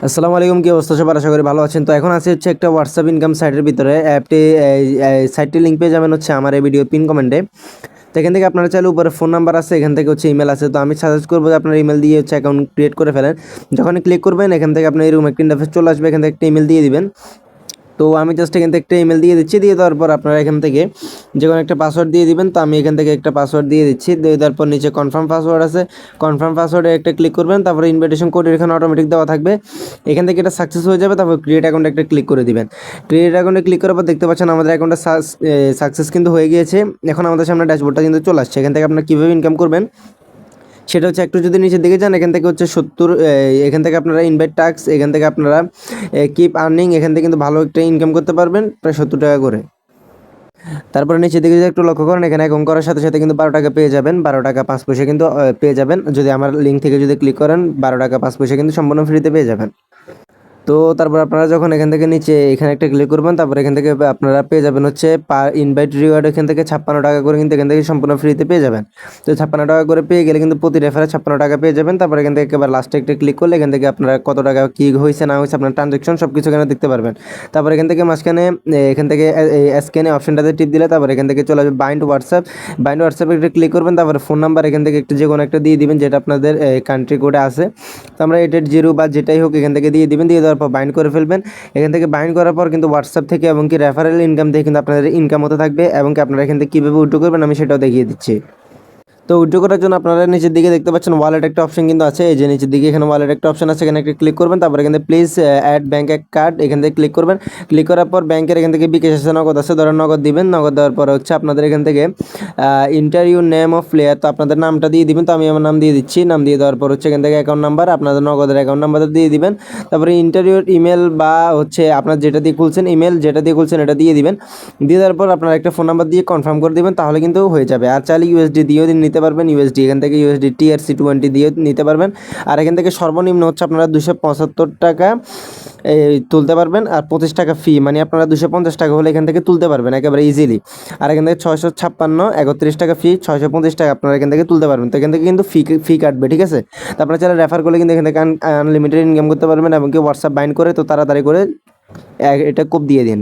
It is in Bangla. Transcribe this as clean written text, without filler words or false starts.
আসসালামু আলাইকুম, কি অবস্থা সবার? আশা করি ভালো আছেন। তো এখন আছে হচ্ছে একটা হোয়াটসঅ্যাপ ইনকাম সাইটের ভিতরে সাইটটির লিঙ্ক পেয়ে যাবেন হচ্ছে আমার এই ভিডিও পিন কমেন্টে। তো এখান থেকে আপনারা চাইলে উপরে ফোন নাম্বার আছে, এখান থেকে হচ্ছে ইমেল আছে। তো আমি সাজেস্ট করবো যে আপনার ইমেল দিয়ে হচ্ছে অ্যাকাউন্ট ক্রিয়েট করে ফেলেন। যখনই ক্লিক করবেন এখান থেকে আপনার এরকম একটা ইন্টারফেস চলে আসবে, এখান থেকে একটা ইমেল দিয়ে দিবেন। তো আমি জাস্ট এখান থেকে একটা ইমেল দিয়ে দিচ্ছি। দিয়ে দেওয়ার পর আপনারা এখান থেকে যে কোনো একটা পাসওয়ার্ড দিয়ে দিবেন। তো আমি এখান থেকে একটা পাসওয়ার্ড দিয়ে দিচ্ছি। দিয়ে দেওয়ার পর নিচে কনফার্ম পাসওয়ার্ড আছে, কনফার্ম পাসওয়ার্ডে একটা ক্লিক করবেন। তারপরে ইনভিটেশন কোড এখানে অটোমেটিক দেওয়া থাকবে, এখান থেকে এটা সাকসেস হয়ে যাবে। তারপর ক্রিয়েট অ্যাকাউন্টে একটা ক্লিক করে দিবেন। ক্রিয়েট অ্যাকাউন্টে ক্লিক করার পর দেখতে পাচ্ছেন আমাদের অ্যাকাউন্টটা সাকসেস কিন্তু হয়ে গিয়েছে। এখন আমাদের সামনে ড্যাশবোর্ডটা কিন্তু চলে আসছে। এখান থেকে আপনারা কীভাবে ইনকাম করবেন সেটা হচ্ছে একটু যদি নিচের দিকে যান, এখান থেকে হচ্ছে 70, এখান থেকে আপনারা ইনভাইট টাস্ক, এখান থেকে আপনারা কিপ আর্নিং, এখান থেকে কিন্তু ভালো একটা ইনকাম করতে পারবেন প্রায় 70 টাকা করে। তারপরে নিচের দিকে যদি একটু লক্ষ্য করেন, এখানে অ্যাকাউন্ট করার সাথে সাথে কিন্তু 12 টাকা পেয়ে যাবেন, 12 টাকা 5 পয়সা কিন্তু পেয়ে যাবেন। যদি আমার লিঙ্ক থেকে যদি ক্লিক করেন 12 টাকা 5 পয়সা কিন্তু সম্পূর্ণ ফ্রিতে পেয়ে যাবেন। তো তারপর আপনারা যখন এখান থেকে নিচে এখানে একটা ক্লিক করবেন, তারপর এখান থেকে আপনারা পেয়ে যাবেন হচ্ছে পার ইনভাইট রিওয়ার্ড, এখান থেকে 56 টাকা করে কিন্তু এখান থেকে সম্পূর্ণ ফ্রিতে পেয়ে যাবেন। তো 56 টাকা করে পেয়ে গেলে কিন্তু প্রতি রেফারে 56 টাকা পেয়ে যাবেন। তারপর এখান থেকে একেবারে লাস্টে একটা ক্লিক করলে এখান থেকে আপনারা কত টাকা কী হয়েছে না হয়েছে আপনার ট্রানজ্যাকশন সব কিছু এখানে দেখতে পারবেন। তারপর এখান থেকে মাঝখানে এখান থেকে স্ক্যানে অপশনটাতে টিপ দিলে তারপর এখান থেকে চলে আসবে বাইন্ড হোয়াটসঅ্যাপ। বাইন্ড হোয়াটসঅ্যাপে একটা ক্লিক করবেন, তারপরে ফোন নাম্বার এখান থেকে একটা যে কোনো একটা দিয়ে দিবেন যেটা আপনাদের কান্ট্রি কোডে আছে। তো আমরা 880 বা যেটাই হোক এখান থেকে দিয়ে দিবেন। দিয়ে দেওয়ার পর বাইন্ড করে ফেলবেন। এখান থেকে বাইন্ড করার পর কিন্তু হোয়াটসঅ্যাপ থেকে এবং কি রেফারেল ইনকাম থেকে কিন্তু আপনাদের ইনকাম হতে থাকবে, এবং কি আপনারা এখান থেকে কীভাবে উইথড্র করবেন আমি সেটাও দেখিয়ে দিচ্ছি। তো উইথড্র করার জন্য আপনারা নিচের দিকে দেখতে পাচ্ছেন ওয়ালেট একটা অপশন কিন্তু আছে। এই যে নিচের দিকে এখানে ওয়ালেট একটা অপশন আছে, এখানে একটা ক্লিক করবেন। তারপর এখান থেকে প্লিজ অ্যাড ব্যাঙ্ক কার্ড, এখান থেকে ক্লিক করবেন। ক্লিক করার পর ব্যাংকের এখান থেকে বিকাশ আছে, নগদ আছে, ধরেন নগদ দিবেন। নগদ দেওয়ার পর হচ্ছে আপনাদের এখান থেকে ইন্টারভিউ নেম অফ প্লেয়ার, তো আপনাদের নামটা দিয়ে দিবেন। তো আমি আমার নাম দিয়ে দিচ্ছি। নাম দিয়ে দেওয়ার পর হচ্ছে এখান থেকে অ্যাকাউন্ট নাম্বার, আপনাদের নগদের অ্যাকাউন্ট নাম্বারটা দিয়ে দিবেন। তারপরে ইন্টারভিউর ইমেল বা হচ্ছে আপনার যেটা দিয়ে খুলছেন ইমেল যেটা দিয়ে খুলছেন এটা দিয়ে দিবেন। দিয়ে দেওয়ার পর আপনার একটা ফোন নাম্বার দিয়ে কনফার্ম করে দিবেন, তাহলে কিন্তু হয়ে যাবে। আর চাইলে ইউএসডি দিয়েও নিতে পারবেন, ইউএসডি এখান থেকে ইউএসডি TRC20 দিয়ে নিতে পারবেন। আর এখান থেকে সর্বনিম্ন হচ্ছে আপনারা 275 টাকা তুলতে পারবেন, আর 25 টাকা ফি, মানে আপনারা 250 টাকা হলে এখান থেকে তুলতে পারবেন একেবারে ইজিলি। আর এখান থেকে 656 31 টাকা ফি, 625 টাকা আপনারা এখান থেকে তুলতে পারবেন। তো এখান থেকে কিন্তু ফি কাটবে, ঠিক আছে। তো আপনারা চাইলে রেফার করলে কিন্তু এখান থেকে আনলিমিটেড ইনকাম করতে পারবেন, এবং কি হোয়াটসঅ্যাপ বাইন্ড করে তো তাড়াতাড়ি করে এটা কোপ দিয়ে দিন।